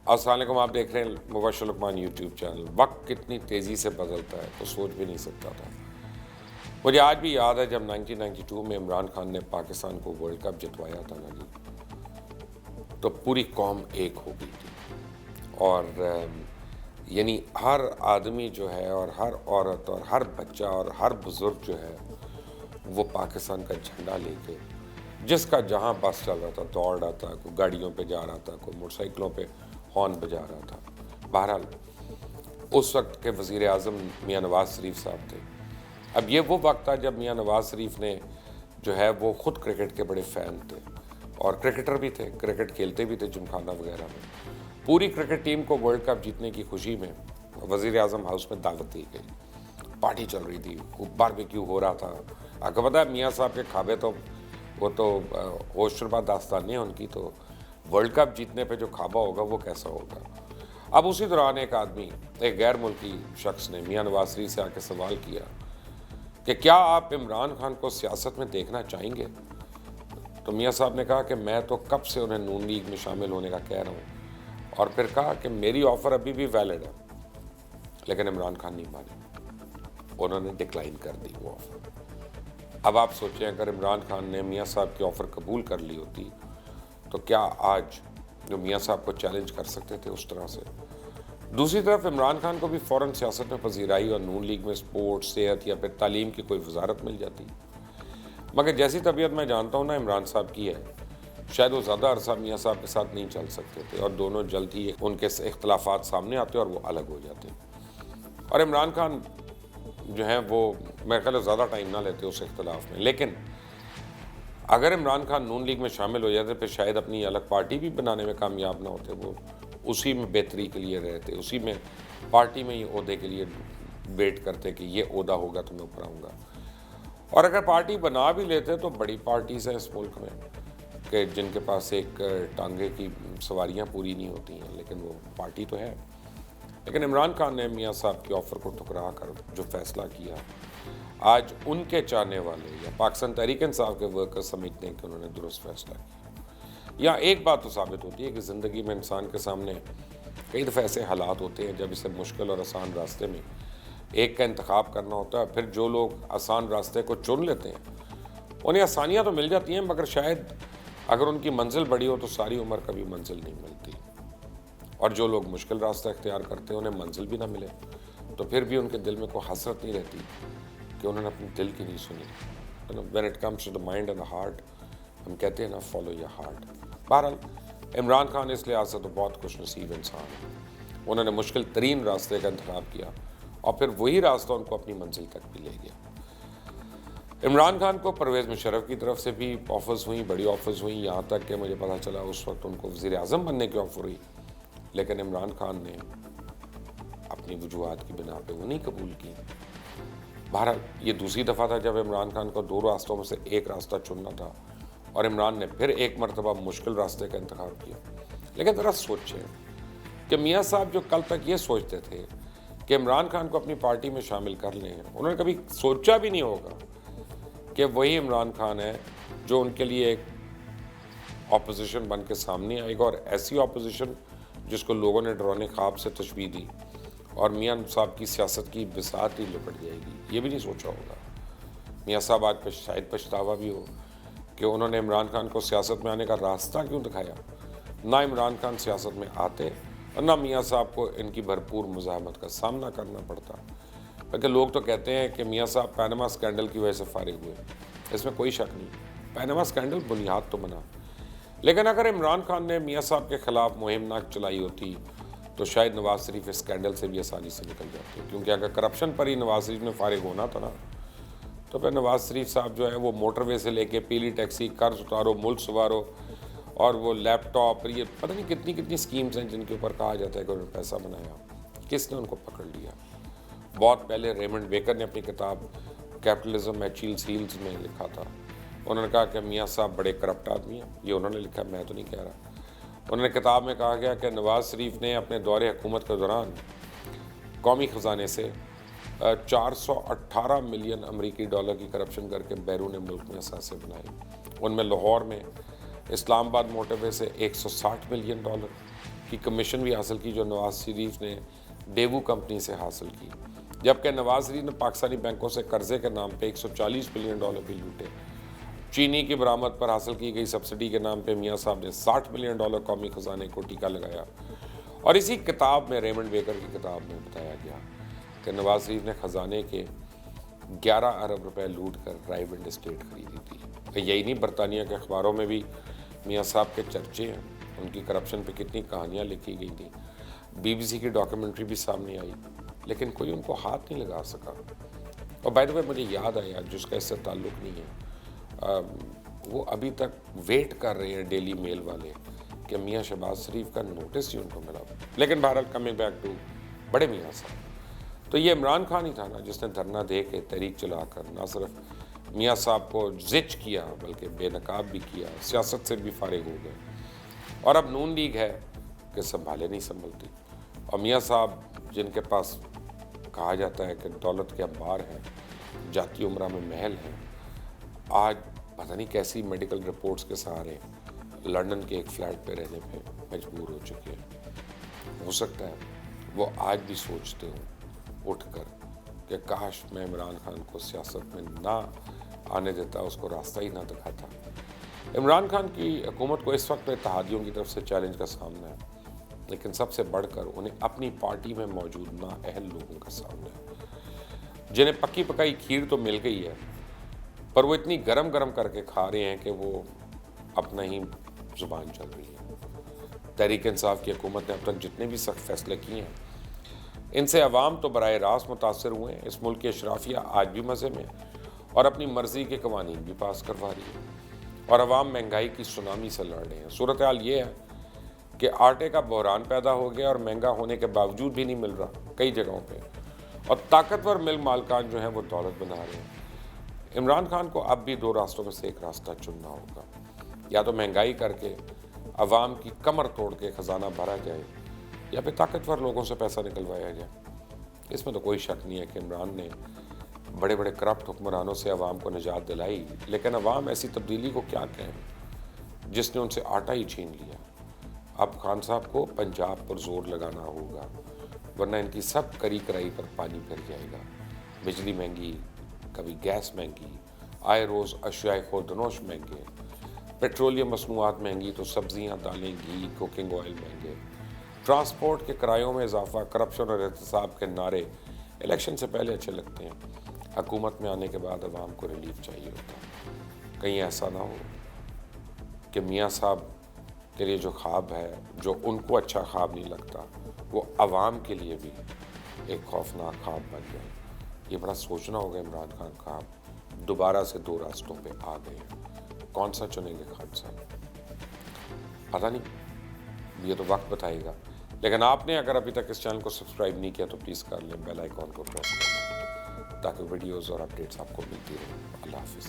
السلام علیکم، آپ دیکھ رہے ہیں مبشر لقمان یوٹیوب چینل۔ وقت کتنی تیزی سے بدلتا ہے تو سوچ بھی نہیں سکتا تھا۔ مجھے آج بھی یاد ہے جب 1992 میں عمران خان نے پاکستان کو ورلڈ کپ جتوایا تھا نا جی، تو پوری قوم ایک ہو گئی تھی، اور یعنی ہر آدمی جو ہے اور ہر عورت اور ہر بچہ اور ہر بزرگ جو ہے وہ پاکستان کا جھنڈا لے کے، جس کا جہاں بس چل رہا تھا دوڑ رہا تھا، کوئی گاڑیوں پہ جا رہا تھا، کوئی موٹر سائیکلوں پہ ہارن بجا رہا تھا۔ بہرحال اس وقت کے وزیر اعظم میاں نواز شریف صاحب تھے۔ اب یہ وہ وقت تھا جب میاں نواز شریف نے جو ہے وہ خود کرکٹ کے بڑے فین تھے اور کرکٹر بھی تھے، کرکٹ کھیلتے بھی تھے جمخانہ وغیرہ میں۔ پوری کرکٹ ٹیم کو ورلڈ کپ جیتنے کی خوشی میں وزیر اعظم ہاؤس میں دعوت دی گئی، پارٹی چل رہی تھی، باربیکیو ہو رہا تھا۔ آپ کو پتہ ہے میاں صاحب کے کھابے تو وہ تو ہوش شربا داستانیں ہیں ان کی، تو ورلڈ کپ جیتنے پہ جو کھابا ہوگا وہ کیسا ہوگا۔ اب اسی دوران ایک آدمی، ایک غیر ملکی شخص نے میاں نواز شریف سے آ کے سوال کیا کہ کیا آپ عمران خان کو سیاست میں دیکھنا چاہیں گے؟ تو میاں صاحب نے کہا کہ میں تو کب سے انہیں نون لیگ میں شامل ہونے کا کہہ رہا ہوں، اور پھر کہا کہ میری آفر ابھی بھی ویلڈ ہے، لیکن عمران خان نہیں مانے، انہوں نے ڈکلائن کر دی وہ آفر۔ اب آپ سوچیں اگر عمران خان نے میاں صاحب کی آفر قبول کر لی ہوتی تو کیا آج جو میاں صاحب کو چیلنج کر سکتے تھے اس طرح سے؟ دوسری طرف عمران خان کو بھی فوراً سیاست میں پذیرائی اور نون لیگ میں سپورٹ، صحت یا پھر تعلیم کی کوئی وزارت مل جاتی، مگر جیسی طبیعت میں جانتا ہوں نا عمران صاحب کی ہے، شاید وہ زیادہ عرصہ میاں صاحب کے ساتھ نہیں چل سکتے تھے، اور دونوں جلد ہی ان کے اختلافات سامنے آتے اور وہ الگ ہو جاتے۔ اور عمران خان جو ہیں وہ میرے خیال ہے زیادہ ٹائم نہ لیتے اس اختلاف میں، لیکن اگر عمران خان نون لیگ میں شامل ہو جاتے پھر شاید اپنی الگ پارٹی بھی بنانے میں کامیاب نہ ہوتے، وہ اسی میں بہتری کے لیے رہتے، اسی میں پارٹی میں ہی عہدے کے لیے ویٹ کرتے کہ یہ عہدہ ہوگا تو میں اوپر آؤں گا۔ اور اگر پارٹی بنا بھی لیتے تو بڑی پارٹیز ہیں اس ملک میں کہ جن کے پاس ایک ٹانگے کی سواریاں پوری نہیں ہوتی ہیں، لیکن وہ پارٹی تو ہے۔ لیکن عمران خان نے میاں صاحب کی آفر کو ٹھکرا کر جو فیصلہ کیا، آج ان کے چاہنے والے یا پاکستان تحریک انصاف کے ورکرز سمجھتے ہیں کہ انہوں نے درست فیصلہ کیا۔ یا ایک بات تو ثابت ہوتی ہے کہ زندگی میں انسان کے سامنے کئی دفعہ ایسے حالات ہوتے ہیں جب اسے مشکل اور آسان راستے میں ایک کا انتخاب کرنا ہوتا ہے، پھر جو لوگ آسان راستے کو چن لیتے ہیں انہیں آسانیاں تو مل جاتی ہیں، مگر شاید اگر ان کی منزل بڑی ہو تو ساری عمر کبھی منزل نہیں ملتی، اور جو لوگ مشکل راستہ اختیار کرتے ہیں انہیں منزل بھی نہ ملے تو پھر بھی ان کے دل میں کوئی حسرت نہیں رہتی کہ انہوں نے اپنے دل کی نہیں سنی۔ when it comes to the mind and the heart، ہم کہتے ہیں نا فالو your heart۔ بہرحال عمران خان اس لحاظ سے تو بہت خوش نصیب انسان ہے، انہوں نے مشکل ترین راستے کا انتخاب کیا اور پھر وہی راستہ ان کو اپنی منزل تک بھی لے گیا۔ عمران خان کو پرویز مشرف کی طرف سے بھی آفرز ہوئیں، بڑی آفرز ہوئیں، یہاں تک کہ مجھے پتہ چلا اس وقت ان کو وزیر اعظم بننے کی آفر ہوئی، لیکن عمران خان نے اپنی وجوہات کی بنا پہ وہ نہیں قبول کی۔ بہرحال یہ دوسری دفعہ تھا جب عمران خان کو دو راستوں میں سے ایک راستہ چننا تھا، اور عمران نے پھر ایک مرتبہ مشکل راستے کا انتخاب کیا۔ لیکن ذرا سوچیں کہ میاں صاحب جو کل تک یہ سوچتے تھے کہ عمران خان کو اپنی پارٹی میں شامل کر لیں، انہوں نے کبھی سوچا بھی نہیں ہوگا کہ وہی عمران خان ہے جو ان کے لیے ایک اپوزیشن بن کے سامنے آئے گا، اور ایسی اپوزیشن جس کو لوگوں نے ڈرانے خواب سے تشبیہ دی اور میاں صاحب کی سیاست کی بساط ہی لپٹ جائے گی، یہ بھی نہیں سوچا ہوگا۔ میاں صاحب آج شاید پچھتاوا بھی ہو کہ انہوں نے عمران خان کو سیاست میں آنے کا راستہ کیوں دکھایا۔ نہ عمران خان سیاست میں آتے اور نہ میاں صاحب کو ان کی بھرپور مزاحمت کا سامنا کرنا پڑتا، بلکہ لوگ تو کہتے ہیں کہ میاں صاحب پینما اسکینڈل کی وجہ سے فارغ ہوئے، اس میں کوئی شک نہیں، پینما اسکینڈل بنیاد تو بنا، لیکن اگر عمران خان نے میاں صاحب کے خلاف مہم نہ چلائی ہوتی تو شاید نواز شریف اس اسکینڈل سے بھی آسانی سے نکل جاتے، کیونکہ اگر کرپشن پر ہی نواز شریف نے فارغ ہونا تھا نا تو پھر نواز شریف صاحب جو ہے وہ موٹر وے سے لے کے پیلی ٹیکسی، قرض اتارو، ملک سنوارو، اور وہ لیپ ٹاپ، یہ پتہ نہیں کتنی کتنی سکیمز ہیں جن کے اوپر کہا جاتا ہے کہ انہوں نے پیسہ بنایا، کس نے ان کو پکڑ لیا؟ بہت پہلے ریمنڈ بیکر نے اپنی کتاب کیپٹلزم ایچیلز ہیلز میں لکھا تھا، انہوں نے کہا کہ میاں صاحب بڑے کرپٹ آدمی ہیں، یہ انہوں نے لکھا، میں تو نہیں کہہ رہا۔ انہوں نے کتاب میں کہا گیا کہ نواز شریف نے اپنے دور حکومت کے دوران قومی خزانے سے 418 ملین امریکی ڈالر کی کرپشن کر کے بیرون ملک میں اثاثے بنائے، ان میں لاہور میں اسلام آباد موٹر وے سے 160 ملین ڈالر، کی کمیشن بھی حاصل کی جو نواز شریف نے ڈیوو کمپنی سے حاصل کی، جبکہ نواز شریف نے پاکستانی بینکوں سے قرضے کے نام پہ $140 بلین بھی لوٹے۔ چینی کی برآمد پر حاصل کی گئی سبسڈی کے نام پہ میاں صاحب نے $60 بلین قومی خزانے کو ٹیکہ لگایا۔ اور اسی کتاب میں، ریمنڈ بیکر کی کتاب میں بتایا گیا کہ نواز شریف نے خزانے کے 11 ارب روپے لوٹ کر رائیونڈ اسٹیٹ خریدی تھی۔ یہی نہیں، برطانیہ کے اخباروں میں بھی میاں صاحب کے چرچے ہیں، ان کی کرپشن پہ کتنی کہانیاں لکھی گئی تھیں، BBC کی ڈاکیومنٹری بھی سامنے آئی، لیکن کوئی ان کو ہاتھ نہیں لگا سکا۔ اور بائی دا وے مجھے یاد آیا، جس کا اس سے تعلق نہیں ہے، وہ ابھی تک ویٹ کر رہے ہیں ڈیلی میل والے کہ میاں شہباز شریف کا نوٹس ہی ان کو ملا۔ لیکن بہرحال کمنگ بیک ٹو بڑے میاں صاحب، تو یہ عمران خان ہی تھا نا جس نے دھرنا دے کے تحریک چلا کر نہ صرف میاں صاحب کو زچ کیا بلکہ بے نقاب بھی کیا، سیاست سے بھی فارغ ہو گئے۔ اور اب نون لیگ ہے کہ سنبھالے نہیں سنبھلتی، اور میاں صاحب جن کے پاس کہا جاتا ہے کہ دولت کے انبار ہیں، جاتی عمرہ میں محل ہیں، آج پتہ نہیں کیسی میڈیکل رپورٹس کے سہارے لندن کے ایک فلیٹ پہ رہنے پہ مجبور ہو چکے ہیں۔ ہو سکتا ہے وہ آج بھی سوچتے ہوں اٹھ کر کہ کاش میں عمران خان کو سیاست میں نہ آنے دیتا، اس کو راستہ ہی نہ دکھاتا۔ عمران خان کی حکومت کو اس وقت اتحادیوں کی طرف سے چیلنج کا سامنا ہے، لیکن سب سے بڑھ کر انہیں اپنی پارٹی میں موجود نااہل لوگوں کا سامنا ہے، جنہیں پکی پکائی کھیر تو مل گئی ہے پر وہ اتنی گرم گرم کر کے کھا رہے ہیں کہ وہ اپنا ہی زبان چل رہی ہے۔ تحریک انصاف کی حکومت نے اب تک جتنے بھی سخت فیصلے کیے ہیں، ان سے عوام تو براہ راست متاثر ہوئے ہیں۔ اس ملک کے اشرافیہ آج بھی مزے میں اور اپنی مرضی کے قوانین بھی پاس کروا رہی ہے، اور عوام مہنگائی کی سونامی سے لڑ رہے ہیں۔ صورتحال یہ ہے کہ آٹے کا بحران پیدا ہو گیا اور مہنگا ہونے کے باوجود بھی نہیں مل رہا کئی جگہوں پہ، اور طاقتور مل مالکان جو ہیں وہ دولت بنا رہے ہیں۔ عمران خان کو اب بھی دو راستوں میں سے ایک راستہ چننا ہوگا، یا تو مہنگائی کر کے عوام کی کمر توڑ کے خزانہ بھرا جائے، یا پھر طاقتور لوگوں سے پیسہ نکلوایا جائے۔ اس میں تو کوئی شک نہیں ہے کہ عمران نے بڑے بڑے کرپٹ حکمرانوں سے عوام کو نجات دلائی، لیکن عوام ایسی تبدیلی کو کیا کہیں جس نے ان سے آٹا ہی چھین لیا۔ اب خان صاحب کو پنجاب پر زور لگانا ہوگا، ورنہ ان کی سب کری کرائی پر پانی پھر جائے گا۔ بجلی مہنگی، کبھی گیس مہنگی، آئے روز اشیاء خوردنوش مہنگے، پیٹرولیم مصنوعات مہنگی تو سبزیاں، دالیں، گھی، کوکنگ آئل مہنگے، ٹرانسپورٹ کے کرایوں میں اضافہ، کرپشن اور احتساب کے نعرے الیکشن سے پہلے اچھے لگتے ہیں، حکومت میں آنے کے بعد عوام کو ریلیف چاہیے ہوتا ہے۔ کہیں ایسا نہ ہو کہ میاں صاحب کے لیے جو خواب ہے، جو ان کو اچھا خواب نہیں لگتا، وہ عوام کے لیے بھی ایک خوفناک خواب بن جائے۔ یہ بڑا سوچنا ہوگا عمران خان کا، دوبارہ سے دو راستوں پہ آ گئے ہیں، کون سا چنیں گے خان صاحب؟ پتہ نہیں، یہ تو وقت بتائے گا۔ لیکن آپ نے اگر ابھی تک اس چینل کو سبسکرائب نہیں کیا تو پلیز کر لیں، بیل آئیکن کو پریس کر لیں تاکہ ویڈیوز اور اپڈیٹس آپ کو ملتی رہیں۔ اللہ حافظ۔